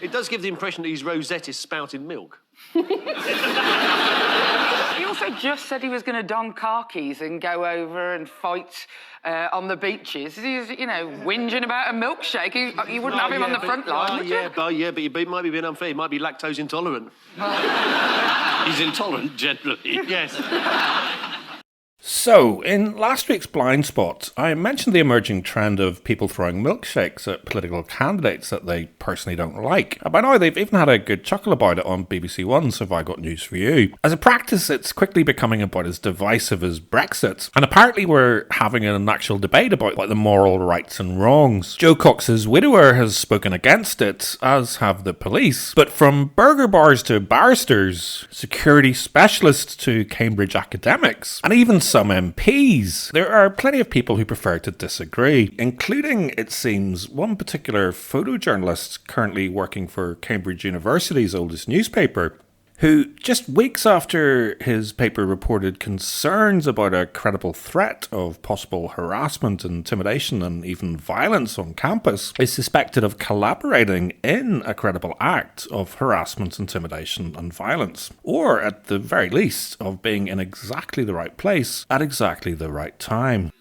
It does give the impression that his rosette is spouting milk. He also just said he was going to don khakis and go over and fight on the beaches. He's, whinging about a milkshake. You wouldn't have him on the front line, would you? But he might be being unfair. He might be lactose intolerant. He's intolerant, generally. Yes. So, in last week's Blind Spot, I mentioned the emerging trend of people throwing milkshakes at political candidates that they personally don't like. And by now, they've even had a good chuckle about it on BBC One, so have I got news for you. As a practice, it's quickly becoming about as divisive as Brexit, and apparently we're having an actual debate about the moral rights and wrongs. Joe Cox's widower has spoken against it, as have the police. But from burger bars to barristers, security specialists to Cambridge academics, and even some MPs, there are plenty of people who prefer to disagree, including, it seems, one particular photojournalist currently working for Cambridge University's oldest newspaper, who just weeks after his paper reported concerns about a credible threat of possible harassment, intimidation and even violence on campus, is suspected of collaborating in a credible act of harassment, intimidation and violence, or at the very least of being in exactly the right place at exactly the right time.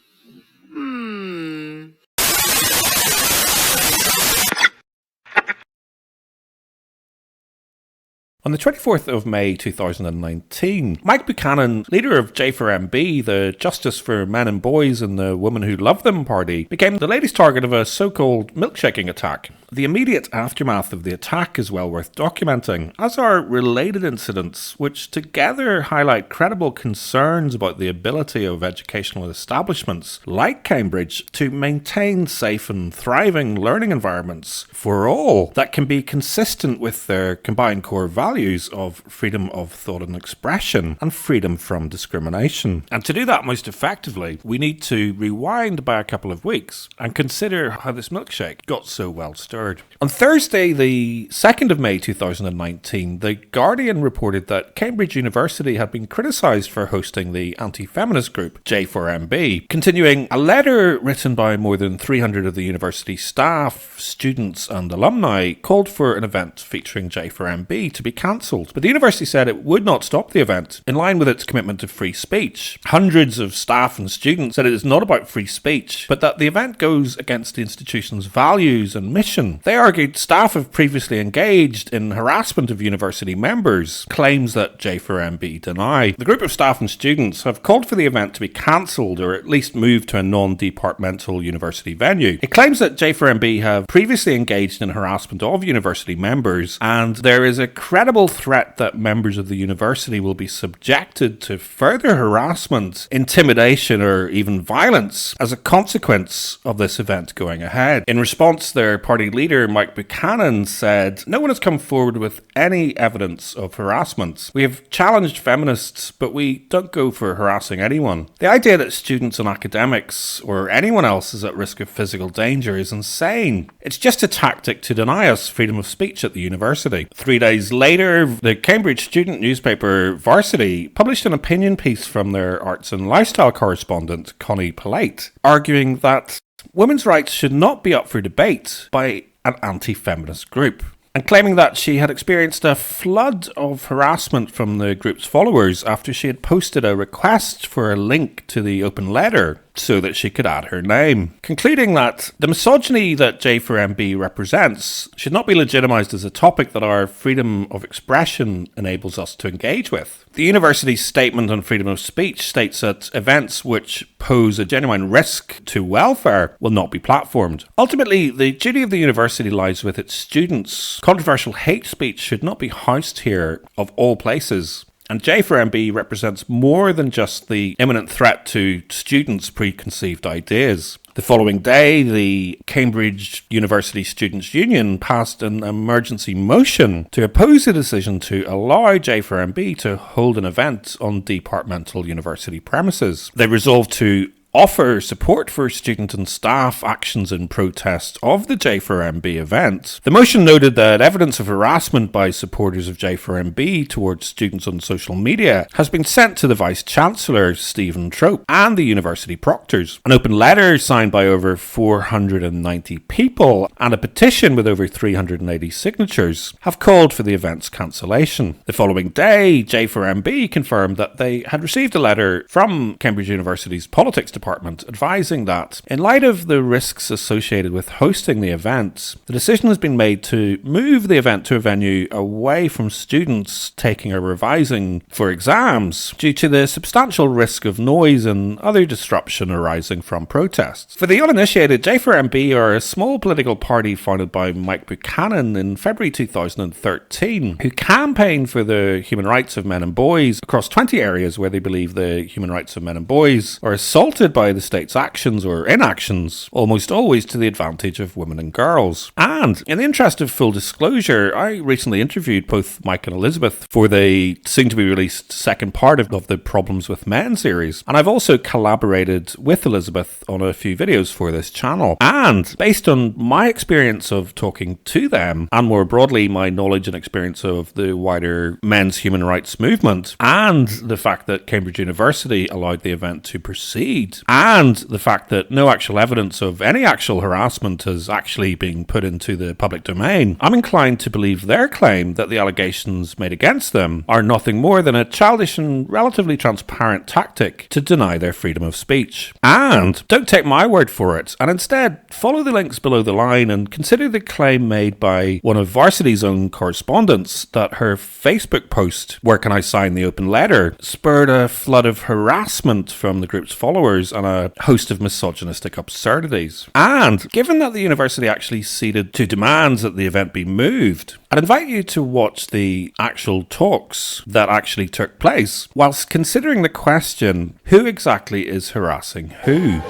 On the 24th of May 2019, Mike Buchanan, leader of J4MB, the Justice for Men and Boys and the Women Who Love Them party, became the latest target of a so-called milkshaking attack. The immediate aftermath of the attack is well worth documenting, as are related incidents which together highlight credible concerns about the ability of educational establishments like Cambridge to maintain safe and thriving learning environments for all that can be consistent with their combined core values of freedom of thought and expression and freedom from discrimination. And to do that most effectively, we need to rewind by a couple of weeks and consider how this milkshake got so well stirred. On Thursday, the 2nd of May 2019, The Guardian reported that Cambridge University had been criticised for hosting the anti-feminist group J4MB, continuing a letter written by more than 300 of the university staff, students and alumni called for an event featuring J4MB to be cancelled. But the university said it would not stop the event, in line with its commitment to free speech. Hundreds of staff and students said it is not about free speech, but that the event goes against the institution's values and mission. They argued staff have previously engaged in harassment of university members, claims that J4MB deny. The group of staff and students have called for the event to be cancelled or at least moved to a non-departmental university venue. It claims that J4MB have previously engaged in harassment of university members, and there is a credible threat that members of the university will be subjected to further harassment, intimidation or even violence as a consequence of this event going ahead. In response, their party leader Mike Buchanan said, "No one has come forward with any evidence of harassment. We have challenged feminists, but we don't go for harassing anyone. The idea that students and academics or anyone else is at risk of physical danger is insane. It's just a tactic to deny us freedom of speech at the university." 3 days later, the Cambridge student newspaper Varsity published an opinion piece from their arts and lifestyle correspondent Connie Polite, arguing that women's rights should not be up for debate by an anti-feminist group, and claiming that she had experienced a flood of harassment from the group's followers after she had posted a request for a link to the open letter so that she could add her name, concluding that the misogyny that J4MB represents should not be legitimised as a topic that our freedom of expression enables us to engage with. The university's statement on freedom of speech states that events which pose a genuine risk to welfare will not be platformed. Ultimately, the duty of the university lies with its students. Controversial hate speech should not be housed here, of all places. And J4MB represents more than just the imminent threat to students' preconceived ideas. The following day, the Cambridge University Students' Union passed an emergency motion to oppose the decision to allow J4MB to hold an event on departmental university premises. They resolved to offer support for student and staff actions in protest of the J4MB event. The motion noted that evidence of harassment by supporters of J4MB towards students on social media has been sent to the Vice-Chancellor, Stephen Trope, and the university proctors. An open letter signed by over 490 people and a petition with over 380 signatures have called for the event's cancellation. The following day, J4MB confirmed that they had received a letter from Cambridge University's Politics Department advising that, in light of the risks associated with hosting the event, the decision has been made to move the event to a venue away from students taking or revising for exams due to the substantial risk of noise and other disruption arising from protests. For the uninitiated, J4MB are a small political party founded by Mike Buchanan in February 2013, who campaigned for the human rights of men and boys across 20 areas where they believe the human rights of men and boys are assaulted by the state's actions or inactions, almost always to the advantage of women and girls. And in the interest of full disclosure, I recently interviewed both Mike and Elizabeth for the soon-to-be-released second part of the Problems with Men series, and I've also collaborated with Elizabeth on a few videos for this channel. And based on my experience of talking to them, and more broadly my knowledge and experience of the wider men's human rights movement, and the fact that Cambridge University allowed the event to proceed, and the fact that no actual evidence of any actual harassment has actually been put into the public domain, I'm inclined to believe their claim that the allegations made against them are nothing more than a childish and relatively transparent tactic to deny their freedom of speech. And don't take my word for it, and instead follow the links below the line and consider the claim made by one of Varsity's own correspondents that her Facebook post, "Where can I sign the open letter?" spurred a flood of harassment from the group's followers and a host of misogynistic absurdities. And given that the university actually ceded to demands that the event be moved, I'd invite you to watch the actual talks that actually took place, whilst considering the question, who exactly is harassing who?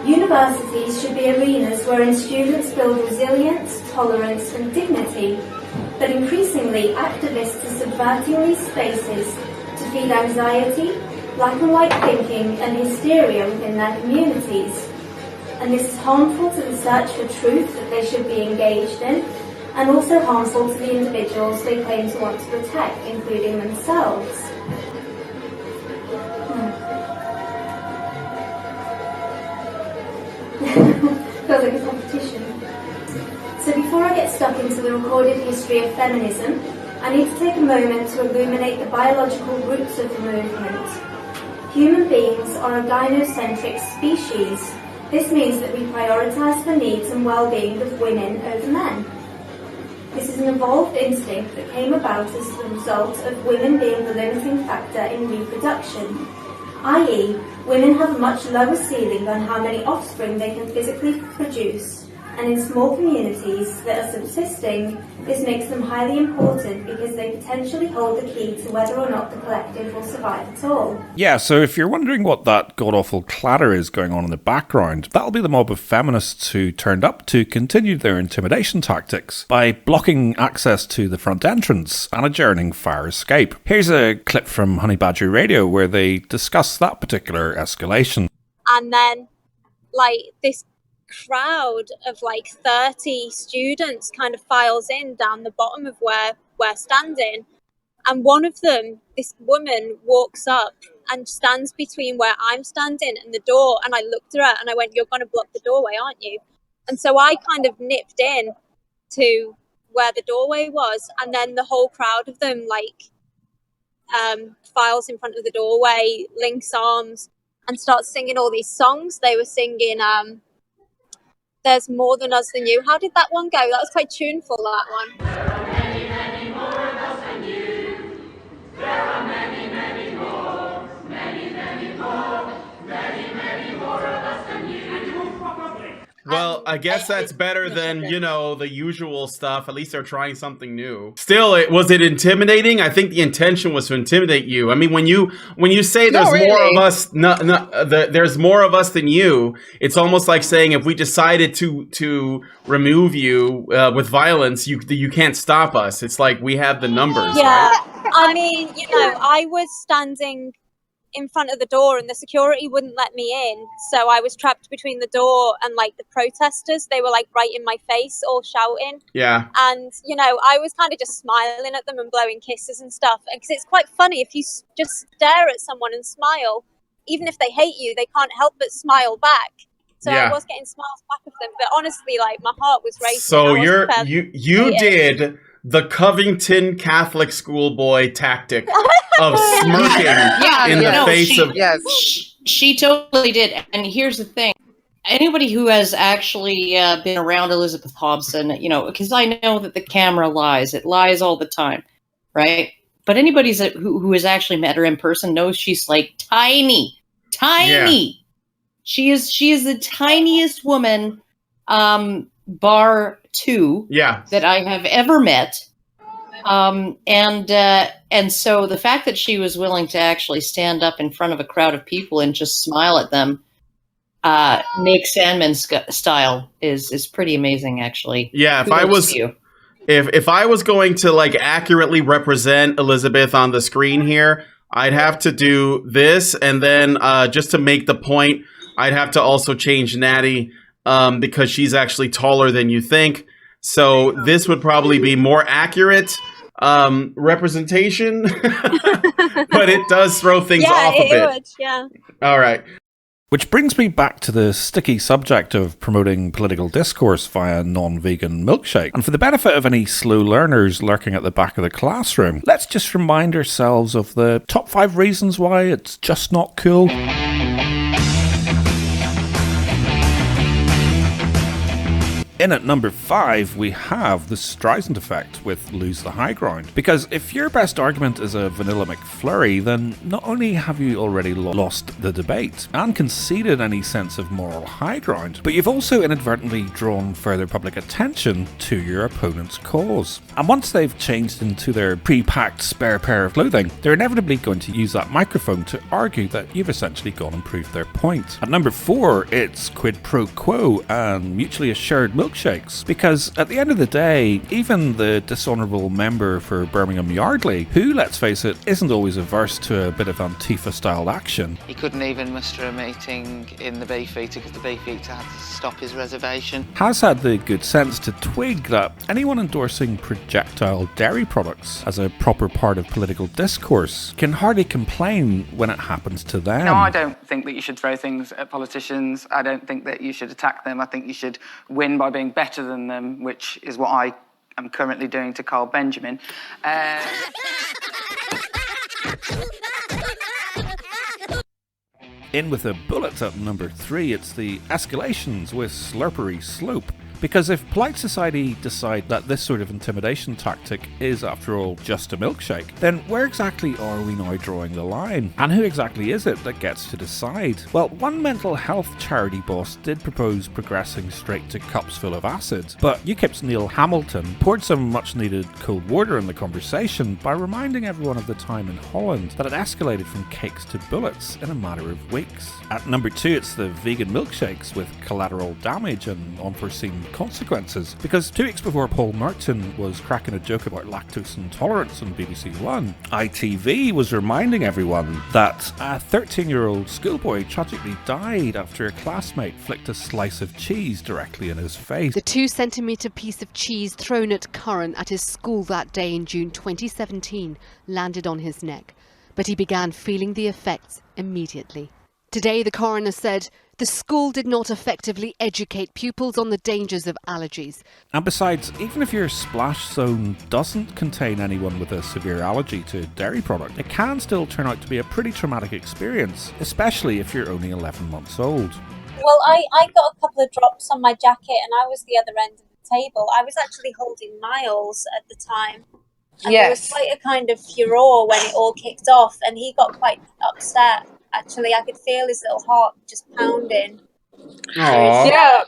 Universities should be arenas wherein students build resilience, tolerance and dignity, but increasingly activists are subverting these spaces to feed anxiety, black and white thinking and hysteria within their communities. And this is harmful to the search for truth that they should be engaged in, and also harmful to the individuals they claim to want to protect, including themselves. Feels like a competition. So before I get stuck into the recorded history of feminism, I need to take a moment to illuminate the biological roots of the movement. Human beings are a gynocentric species. This means that we prioritise the needs and well-being of women over men. This is an evolved instinct that came about as the result of women being the limiting factor in reproduction, i.e., women have a much lower ceiling on how many offspring they can physically produce, and in small communities that are subsisting, this makes them highly important because they potentially hold the key to whether or not the collective will survive at all. Yeah, so if you're wondering what that god-awful clatter is going on in the background, that'll be the mob of feminists who turned up to continue their intimidation tactics by blocking access to the front entrance and adjourning fire escape. Here's a clip from Honey Badger Radio where they discuss that particular escalation. And then, this crowd of 30 students kind of files in down the bottom of where we're standing, and one of them, this woman, walks up and stands between where I'm standing and the door, and I looked at her and I went, "You're going to block the doorway, aren't you?" And so I kind of nipped in to where the doorway was, and then the whole crowd of them files in front of the doorway, links arms, and starts singing all these songs. They were singing "There's More Than Us Than You." How did that one go? That was quite tuneful, that one. There are many, many more of us than you. There are many, many more. Many, many more. Many, many more of us than you. Well, I guess that's better than, the usual stuff. At least they're trying something new. Still, was it intimidating? I think the intention was to intimidate you. I mean, when you say there's more of us, there's more of us than you, it's almost like saying if we decided to remove you with violence, you can't stop us. It's like we have the numbers, yeah, right? I mean, I was standing in front of the door and the security wouldn't let me in. So I was trapped between the door and like the protesters. They were like right in my face, all shouting. Yeah. And, you know, I was kind of just smiling at them and blowing kisses and stuff. Because it's quite funny if you just stare at someone and smile, even if they hate you, they can't help but smile back. So Yeah. I was getting smiles back of them. But honestly, like my heart was racing. So I you did the Covington Catholic schoolboy tactic of smirking in the face of. Yes. She totally did. And here's the thing. Anybody who has actually been around Elizabeth Hobson, you know, because I know that the camera lies. It lies all the time, right? But anybody who has actually met her in person knows she's like tiny. Yeah. She is the tiniest woman, bar two, that I have ever met. And so the fact that she was willing to actually stand up in front of a crowd of people and just smile at them, Nick Sandman style is pretty amazing, actually. Yeah, Kudos if I was going to like accurately represent Elizabeth on the screen here, I'd have to do this, and then just to make the point, I'd have to also change Natty because she's actually taller than you think. So this would probably be more accurate representation, but it does throw things off a bit. Would, yeah. All right. Which brings me back to the sticky subject of promoting political discourse via non-vegan milkshake. And for the benefit of any slow learners lurking at the back of the classroom, let's just remind ourselves of the top 5 reasons why it's just not cool. In at number 5, we have the Streisand effect with Lose the High Ground. Because if your best argument is a vanilla McFlurry, then not only have you already lost the debate and conceded any sense of moral high ground, but you've also inadvertently drawn further public attention to your opponent's cause. And once they've changed into their pre-packed spare pair of clothing, they're inevitably going to use that microphone to argue that you've essentially gone and proved their point. At number 4, it's quid pro quo and mutually assured milkshakes, because at the end of the day, even the dishonourable member for Birmingham Yardley, who, let's face it, isn't always averse to a bit of Antifa-styled action. He couldn't even muster a meeting in the Beefeater because the Beefeater had to stop his reservation. Has had the good sense to twig that anyone endorsing projectile dairy products as a proper part of political discourse can hardly complain when it happens to them. No, I don't think that you should throw things at politicians. I don't think that you should attack them. I think you should win by being better than them, which is what I am currently doing to Carl Benjamin. In with a bullet at number 3, it's the escalations with slurpery slope. Because if polite society decide that this sort of intimidation tactic is, after all, just a milkshake, then where exactly are we now drawing the line? And who exactly is it that gets to decide? Well, one mental health charity boss did propose progressing straight to cups full of acid, but UKIP's Neil Hamilton poured some much-needed cold water in the conversation by reminding everyone of the time in Holland that it escalated from cakes to bullets in a matter of weeks. At number 2, it's the vegan milkshakes with collateral damage and unforeseen consequences, because 2 weeks before Paul Merton was cracking a joke about lactose intolerance on BBC One, ITV was reminding everyone that a 13-year-old schoolboy tragically died after a classmate flicked a slice of cheese directly in his face. The 2-centimetre piece of cheese thrown at Curran at his school that day in June 2017 landed on his neck, but he began feeling the effects immediately. Today, the coroner said the school did not effectively educate pupils on the dangers of allergies. And besides, even if your splash zone doesn't contain anyone with a severe allergy to dairy product, it can still turn out to be a pretty traumatic experience, especially if you're only 11 months old. Well, I got a couple of drops on my jacket and I was the other end of the table. I was actually holding Miles at the time. And there was quite a kind of furore when it all kicked off, and he got quite upset. Actually, I could feel his little heart just pounding. Yeah.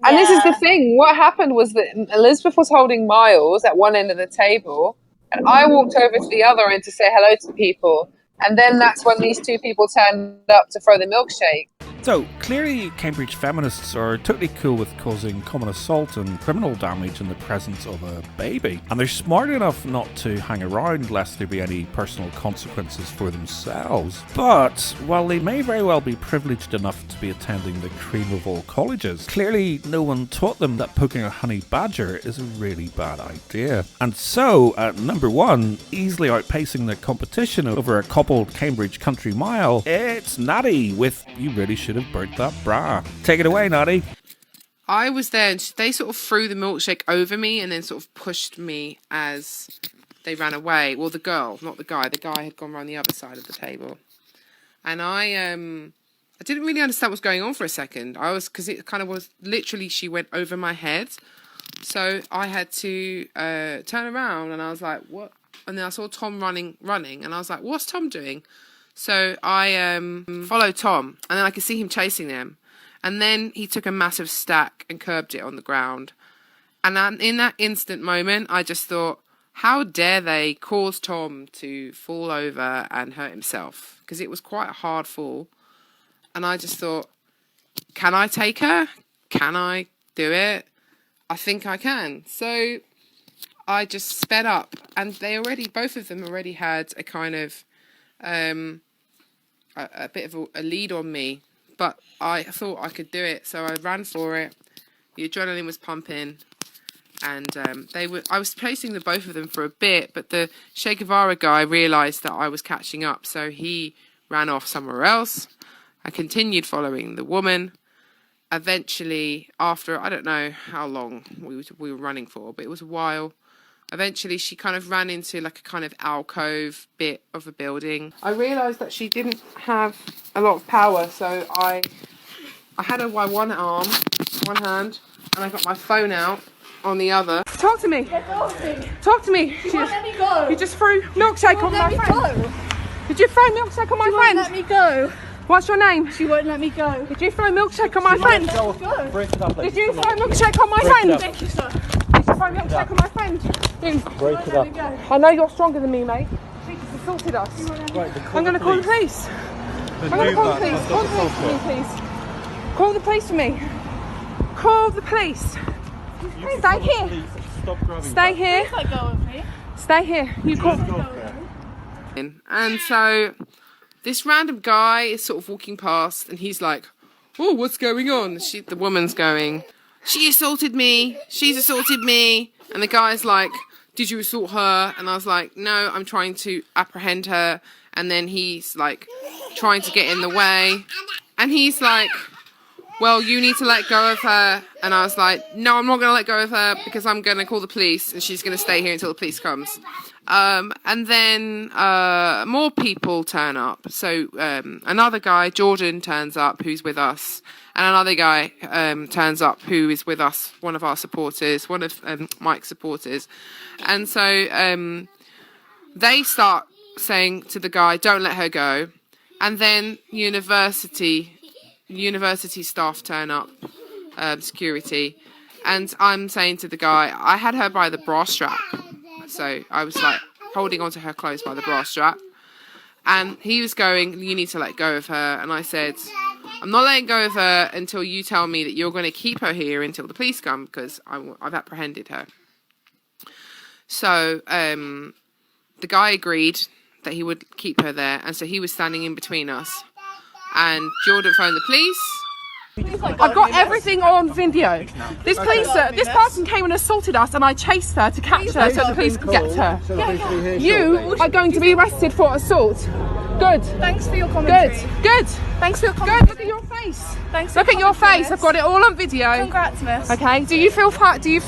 And this is the thing. What happened was that Elizabeth was holding Miles at one end of the table, and I walked over to the other end to say hello to people. And then that's when these two people turned up to throw the milkshake. So, clearly Cambridge feminists are totally cool with causing common assault and criminal damage in the presence of a baby. And they're smart enough not to hang around lest there be any personal consequences for themselves. But, while they may very well be privileged enough to be attending the cream of all colleges, clearly no one taught them that poking a honey badger is a really bad idea. And so, at number 1, easily outpacing the competition over a coupled Cambridge country mile, it's Natty with You Really Should Have Burnt That Bra. Take it away, Natty. I was there and they sort of threw the milkshake over me and then sort of pushed me as they ran away. Well, the girl, not the guy. The guy had gone around the other side of the table. And I didn't really understand what was going on for a second. Because it kind of was, literally she went over my head. So I had to turn around and I was like, what? And then I saw Tom running and I was like, what's Tom doing? So I followed Tom, and then I could see him chasing them. And then he took a massive stack and curbed it on the ground. And in that instant moment, I just thought, how dare they cause Tom to fall over and hurt himself? Because it was quite a hard fall. And I just thought, can I take her? Can I do it? I think I can. So I just sped up, and both of them already had a kind of a bit of a lead on me, but I thought I could do it, so I ran for it. The adrenaline was pumping, and I was chasing the both of them for a bit, but the Che Guevara guy realised that I was catching up, so he ran off somewhere else. I continued following the woman. Eventually, after I don't know how long we were running for, but it was a while. Eventually, she kind of ran into like a kind of alcove bit of a building. I realised that she didn't have a lot of power, so I had her by one arm, one hand, and I got my phone out on the other. Talk to me. Talk to me. She won't let me go. You just threw milkshake on my friend. Did you throw milkshake on my friend? She won't let me go. What's your name? She won't let me go. Did you throw milkshake on my friend? Did you throw milkshake on my friend? Thank you, sir. Did you throw milkshake on my friend? Break it up. I know you're stronger than me, mate. She just assaulted us. I'm going to call the police. I'm going to call the police. Call the police for me, please. Call the police for me. Call the police. Stay here. Stay here. Please let go of me. Stay here. You call. And so this random guy is sort of walking past, and he's like, "Oh, what's going on?" The woman's going, "She assaulted me. She's assaulted me." And the guy's like, "Did you assault her?" And I was like, "No, I'm trying to apprehend her." And then he's like trying to get in the way. And he's like, "Well, you need to let go of her." And I was like, "No, I'm not going to let go of her because I'm going to call the police and she's going to stay here until the police comes." And then more people turn up. So another guy, Jordan, turns up, who's with us. And another guy turns up who is with us, one of our supporters, one of Mike's supporters. And so they start saying to the guy, "Don't let her go." And then university staff turn up, security. And I'm saying to the guy, I had her by the bra strap. So I was like holding onto her clothes by the bra strap. And he was going, "You need to let go of her." And I said, "I'm not letting go of her until you tell me that you're going to keep her here until the police come, because I've apprehended her." So the guy agreed that he would keep her there, and so he was standing in between us. And Jordan phoned the police. I've got everything on video. This person came and assaulted us, and I chased her to catch her so the police could get her. You are going to be arrested for assault. Good. Thanks for your commentary. Good. Thanks for your commentary. Good. Look at your face. Thanks. Look at your face. I've got it all on video. Congrats, miss. Okay. Do you feel happy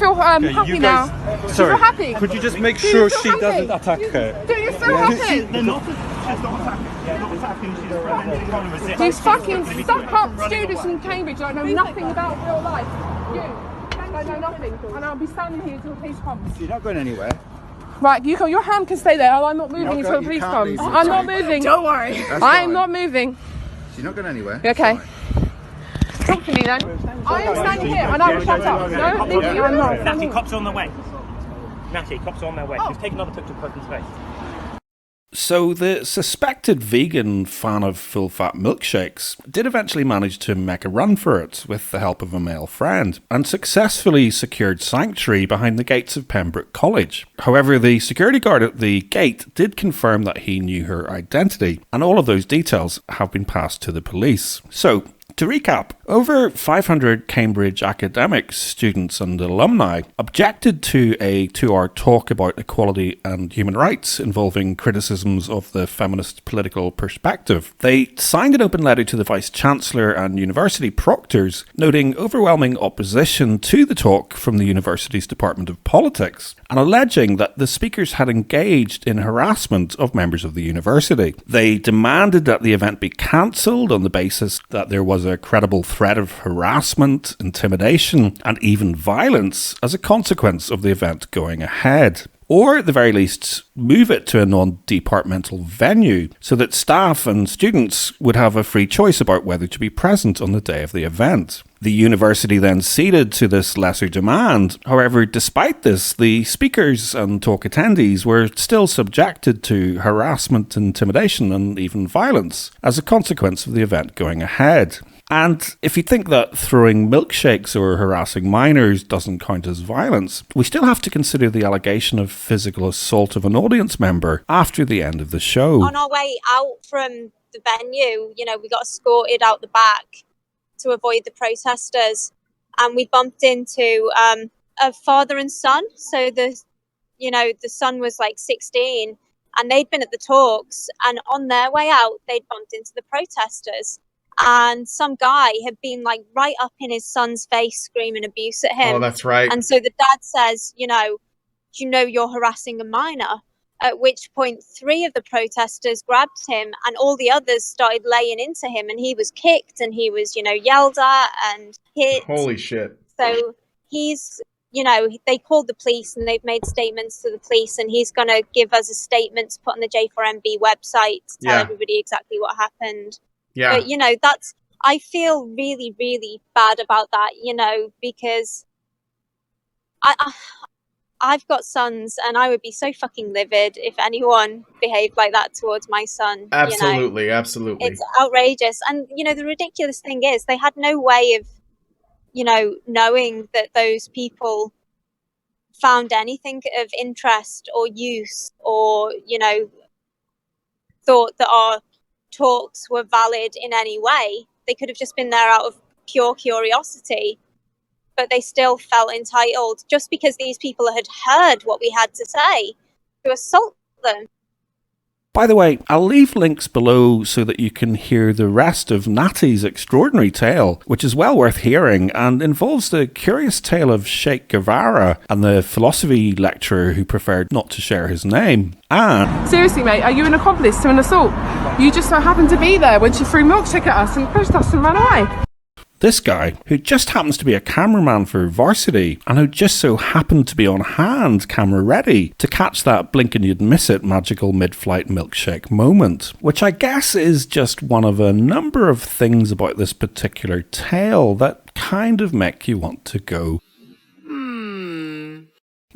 now? Sorry. Do you feel happy? Could you just make sure she doesn't attack her? Do you feel happy? They're not attacking. They're not attacking. She's friendly. These fucking stuck-up students in Cambridge don't know nothing about real life. You don't know nothing, and I'll be standing here until the police comes. You're not going anywhere. Right, your hand can stay there. I'm not moving until the police comes. I'm not moving. Don't worry. I'm not moving. She's not going anywhere. Okay. Talk to me then. I am standing here, and I will shut up. No, Nikki, I'm not. Natty, cops are on their way. Natty, cops are on their way. Just take another picture of the person's face. So the suspected vegan fan of full-fat milkshakes did eventually manage to make a run for it with the help of a male friend and successfully secured sanctuary behind the gates of Pembroke College. However, the security guard at the gate did confirm that he knew her identity, and all of those details have been passed to the police. So, to recap, over 500 Cambridge academics, students and alumni objected to a 2-hour talk about equality and human rights involving criticisms of the feminist political perspective. They signed an open letter to the Vice-Chancellor and university proctors, noting overwhelming opposition to the talk from the university's Department of Politics, and alleging that the speakers had engaged in harassment of members of the university. They demanded that the event be cancelled on the basis that there was a credible threat of harassment, intimidation, and even violence as a consequence of the event going ahead. Or, at the very least, move it to a non-departmental venue so that staff and students would have a free choice about whether to be present on the day of the event. The university then ceded to this lesser demand. However, despite this, the speakers and talk attendees were still subjected to harassment, intimidation, and even violence as a consequence of the event going ahead. And if you think that throwing milkshakes or harassing minors doesn't count as violence, we still have to consider the allegation of physical assault of an audience member after the end of the show. On our way out from the venue, we got escorted out the back to avoid the protesters, and we bumped into a father and son. So the son was like 16, and they'd been at the talks, and on their way out, they'd bumped into the protesters. And some guy had been like right up in his son's face screaming abuse at him. Oh, that's right. And so the dad says, you're harassing a minor. At which point 3 of the protesters grabbed him and all the others started laying into him, and he was kicked and he was, yelled at and hit. Holy shit. So he's, they called the police and they've made statements to the police, and he's going to give us a statement to put on the J4MB website to tell everybody exactly what happened. Yeah. But, I feel really, really bad about that, because I've got sons and I would be so fucking livid if anyone behaved like that towards my son. Absolutely, absolutely. It's outrageous. And, the ridiculous thing is they had no way of, knowing that those people found anything of interest or use or, thought that our talks were valid in any way. They could have just been there out of pure curiosity, but they still felt entitled just because these people had heard what we had to say to assault them. By the way, I'll leave links below so that you can hear the rest of Natty's extraordinary tale, which is well worth hearing and involves the curious tale of Sheikh Guevara and the philosophy lecturer who preferred not to share his name. And Seriously, mate, are you an accomplice to an assault? You just so happened to be there when she threw milkshake at us and pushed us and ran away. this guy, who just happens to be a cameraman for Varsity, and who just so happened to be on hand, camera ready, to catch that blink and you'd miss it magical mid-flight milkshake moment, which I guess is just one of a number of things about this particular tale that kind of make you want to go,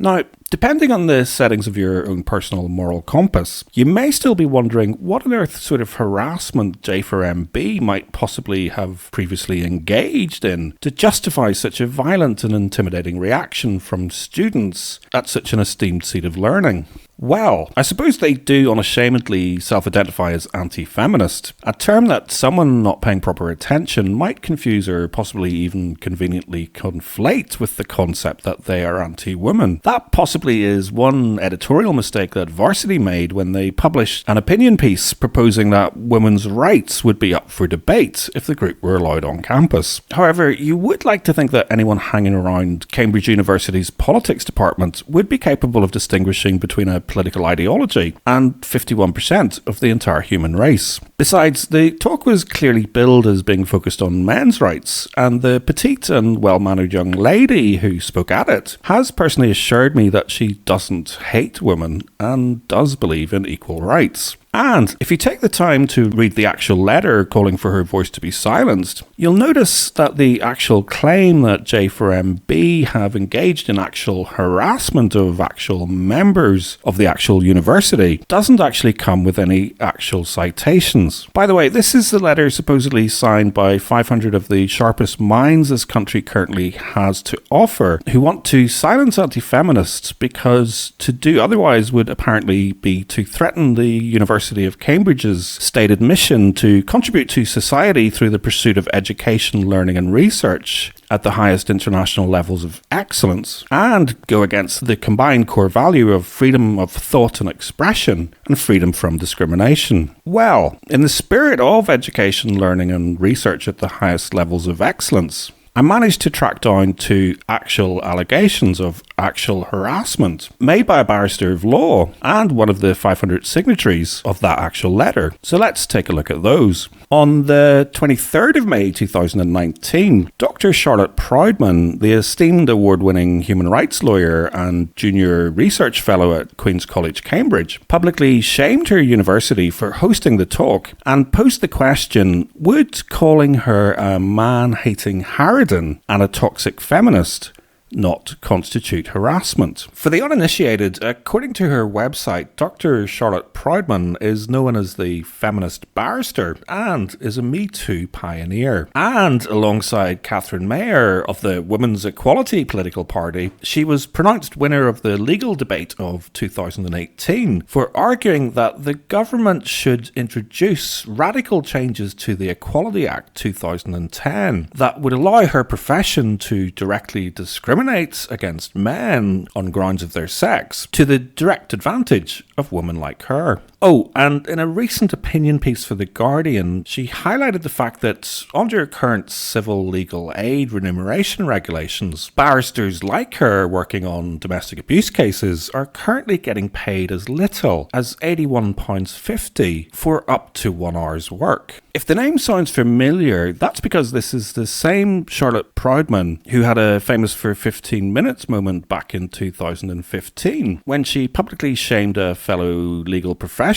Now, depending on the settings of your own personal moral compass, you may still be wondering what on earth sort of harassment J4MB might possibly have previously engaged in to justify such a violent and intimidating reaction from students at such an esteemed seat of learning. Well, I suppose they do unashamedly self-identify as anti-feminist, a term that someone not paying proper attention might confuse or possibly even conveniently conflate with the concept that they are anti-woman. That possibly is one editorial mistake that Varsity made when they published an opinion piece proposing that women's rights would be up for debate if the group were allowed on campus. However, you would like to think that anyone hanging around Cambridge University's politics department would be capable of distinguishing between a political ideology and 51% of the entire human race. Besides, the talk was clearly billed as being focused on men's rights, and the petite and well-mannered young lady who spoke at it has personally assured me that she doesn't hate women and does believe in equal rights. And if you take the time to read the actual letter calling for her voice to be silenced, you'll notice that the actual claim that J4MB have engaged in actual harassment of actual members of the actual university doesn't actually come with any actual citations. By the way, this is the letter supposedly signed by 500 of the sharpest minds this country currently has to offer, who want to silence anti-feminists because to do otherwise would apparently be to threaten the University of Cambridge's stated mission to contribute to society through the pursuit of education, learning and research at the highest international levels of excellence, and go against the combined core value of freedom of thought and expression and freedom from discrimination. Well, in the spirit of education, learning and research at the highest levels of excellence, I managed to track down 2 actual allegations of actual harassment made by a barrister of law and one of the 500 signatories of that actual letter. So let's take a look at those. On the 23rd of May 2019, Dr. Charlotte Proudman, the esteemed award-winning human rights lawyer and junior research fellow at Queen's College, Cambridge, publicly shamed her university for hosting the talk and posed the question, would calling her a man-hating harridan and a toxic feminist not constitute harassment? For the uninitiated, according to her website, Dr. Charlotte Proudman is known as the feminist barrister and is a Me Too pioneer. And alongside Catherine Mayer of the Women's Equality political party, she was pronounced winner of the legal debate of 2018 for arguing that the government should introduce radical changes to the Equality Act 2010 that would allow her profession to directly discriminate against men on grounds of their sex, to the direct advantage of women like her. Oh, and in a recent opinion piece for The Guardian, she highlighted the fact that under current civil legal aid remuneration regulations, barristers like her working on domestic abuse cases are currently getting paid as little as £81.50 for up to 1 hour's work. If the name sounds familiar, that's because this is the same Charlotte Proudman who had a famous for 15 minutes moment back in 2015 when she publicly shamed a fellow legal professional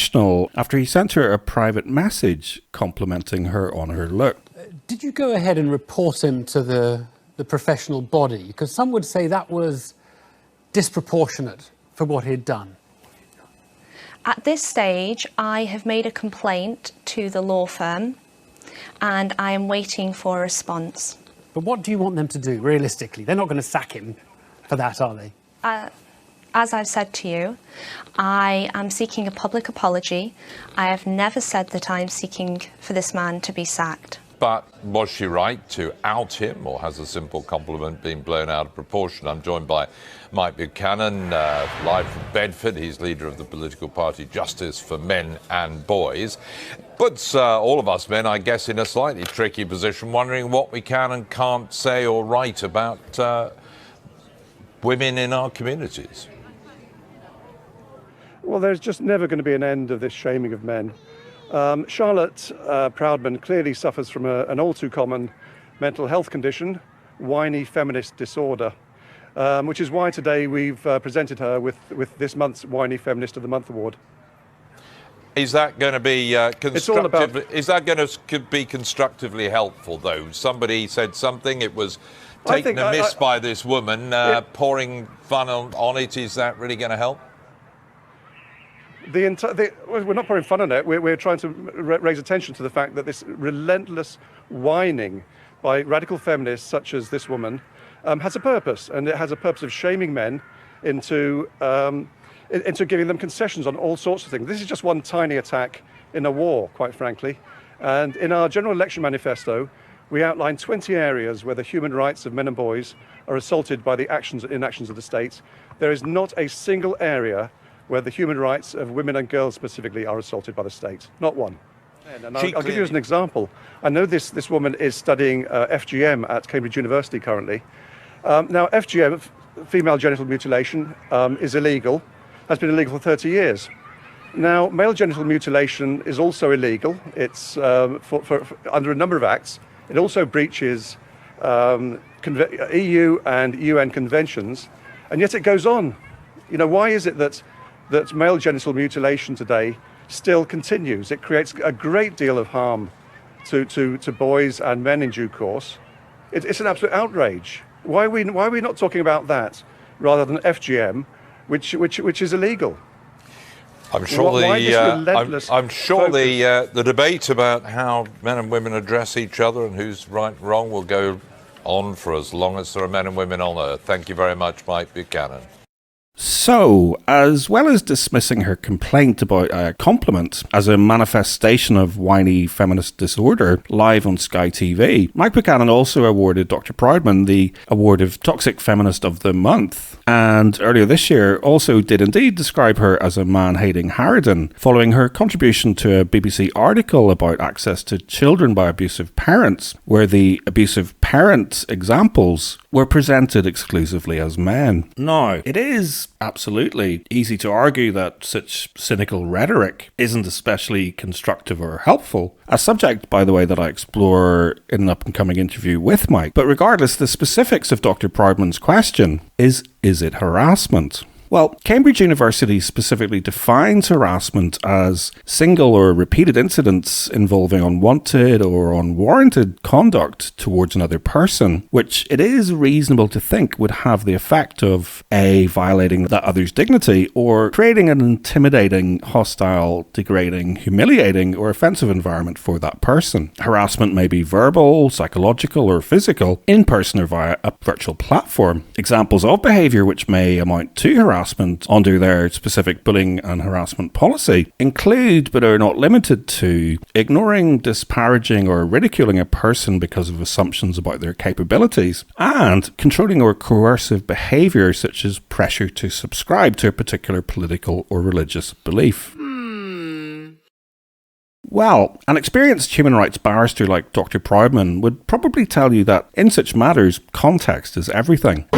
after he sent her a private message complimenting her on her look. Did you go ahead and report him to the professional body? Because some would say that was disproportionate for what he'd done. At this stage, I have made a complaint to the law firm and I am waiting for a response. But what do you want them to do, realistically? They're not going to sack him for that, are they? As I've said to you, I am seeking a public apology. I have never said that I'm seeking for this man to be sacked. But was she right to out him, or has a simple compliment been blown out of proportion? I'm joined by Mike Buchanan, live from Bedford. He's leader of the political party Justice for Men and Boys. Puts all of us men, I guess, in a slightly tricky position, wondering what we can and can't say or write about women in our communities. Well, there's just never going to be an end of this shaming of men. Charlotte Proudman clearly suffers from an all too common mental health condition, whiny feminist disorder, which is why today we've presented her with this month's Whiny Feminist of the Month award. Is that going to be constructively? Is that going to be constructively helpful, though? Somebody said something. It was taken amiss by this woman. Pouring fun on it. Is that really going to help? We're not pouring fun on it. We're trying to raise attention to the fact that this relentless whining by radical feminists such as this woman has a purpose, and it has a purpose of shaming men into giving them concessions on all sorts of things. This is just one tiny attack in a war, quite frankly. And in our general election manifesto, we outline 20 areas where the human rights of men and boys are assaulted by the inactions of the state. There is not a single area where the human rights of women and girls specifically are assaulted by the state. Not one. And I'll give you as an example. I know this woman is studying FGM at Cambridge University currently. Now, FGM, female genital mutilation, is illegal, has been illegal for 30 years. Now, male genital mutilation is also illegal. It's under a number of acts. It also breaches EU and UN conventions, and yet it goes on. You know, why is it that male genital mutilation today still continues. It creates a great deal of harm to boys and men in due course. It's an absolute outrage. Why are we not talking about that rather than FGM, which is illegal? I'm sure the debate about how men and women address each other and who's right and wrong will go on for as long as there are men and women on Earth. Thank you very much, Mike Buchanan. So, as well as dismissing her complaint about a compliment as a manifestation of whiny feminist disorder live on Sky TV, Mike Buchanan also awarded Dr. Proudman the award of Toxic Feminist of the Month, and earlier this year also did indeed describe her as a man-hating harridan, following her contribution to a BBC article about access to children by abusive parents, where the abusive parent examples were presented exclusively as men. Now, it is absolutely easy to argue that such cynical rhetoric isn't especially constructive or helpful, a subject, by the way, that I explore in an up-and-coming interview with Mike. But regardless, the specifics of Dr. Proudman's question is it harassment? Well, Cambridge University specifically defines harassment as single or repeated incidents involving unwanted or unwarranted conduct towards another person, which it is reasonable to think would have the effect of A, violating that other's dignity, or creating an intimidating, hostile, degrading, humiliating, or offensive environment for that person. Harassment may be verbal, psychological, or physical, in person or via a virtual platform. Examples of behaviour which may amount to harassment under their specific bullying and harassment policy include, but are not limited to, ignoring, disparaging or ridiculing a person because of assumptions about their capabilities, and controlling or coercive behaviour such as pressure to subscribe to a particular political or religious belief. Well, an experienced human rights barrister like Dr. Proudman would probably tell you that in such matters, context is everything.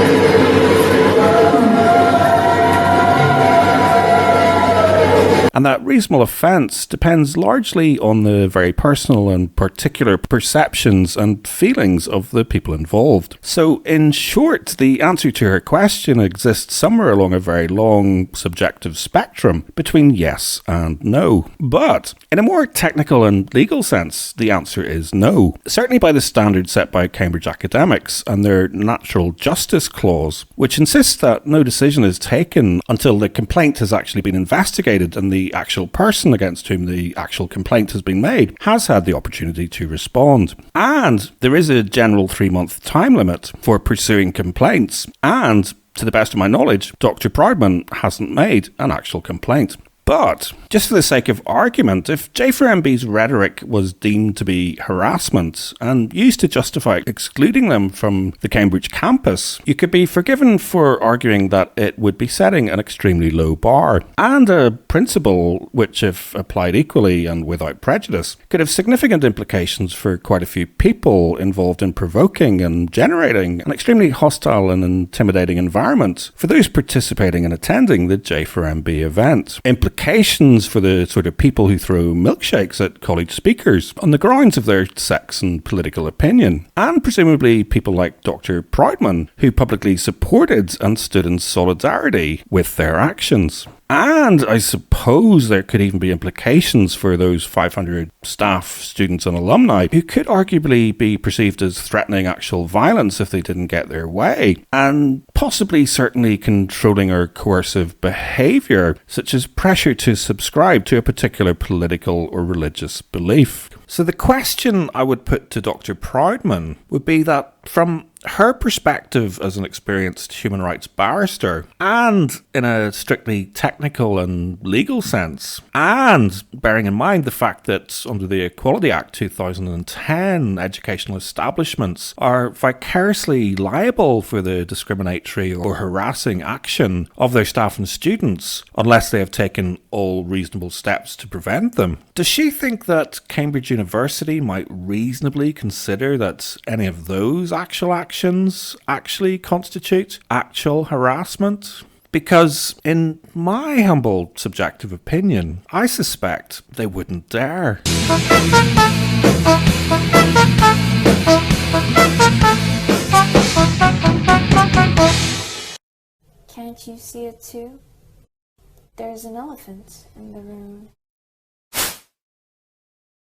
And that reasonable offence depends largely on the very personal and particular perceptions and feelings of the people involved. So, in short, the answer to her question exists somewhere along a very long subjective spectrum between yes and no. But, in a more technical and legal sense, the answer is no. Certainly by the standards set by Cambridge academics and their natural justice clause, which insists that no decision is taken until the complaint has actually been investigated and the actual person against whom the actual complaint has been made has had the opportunity to respond. And there is a general 3-month time limit for pursuing complaints. And to the best of my knowledge, Dr. Proudman hasn't made an actual complaint. But, just for the sake of argument, if J4MB's rhetoric was deemed to be harassment and used to justify excluding them from the Cambridge campus, you could be forgiven for arguing that it would be setting an extremely low bar, and a principle which, if applied equally and without prejudice, could have significant implications for quite a few people involved in provoking and generating an extremely hostile and intimidating environment for those participating and attending the J4MB event. Implications for the sort of people who throw milkshakes at college speakers on the grounds of their sex and political opinion, and presumably people like Dr. Proudman, who publicly supported and stood in solidarity with their actions. And I suppose there could even be implications for those 500 staff, students and alumni who could arguably be perceived as threatening actual violence if they didn't get their way, and possibly certainly controlling or coercive behaviour, such as pressure to subscribe to a particular political or religious belief. So the question I would put to Dr. Proudman would be that from her perspective as an experienced human rights barrister, and in a strictly technical and legal sense, and bearing in mind the fact that under the Equality Act 2010, educational establishments are vicariously liable for the discriminatory or harassing action of their staff and students unless they have taken all reasonable steps to prevent them, does she think that Cambridge University might reasonably consider that any of those actual actions actually constitute actual harassment? Because, in my humble subjective opinion, I suspect they wouldn't dare. Can't you see it too? There's an elephant in the room.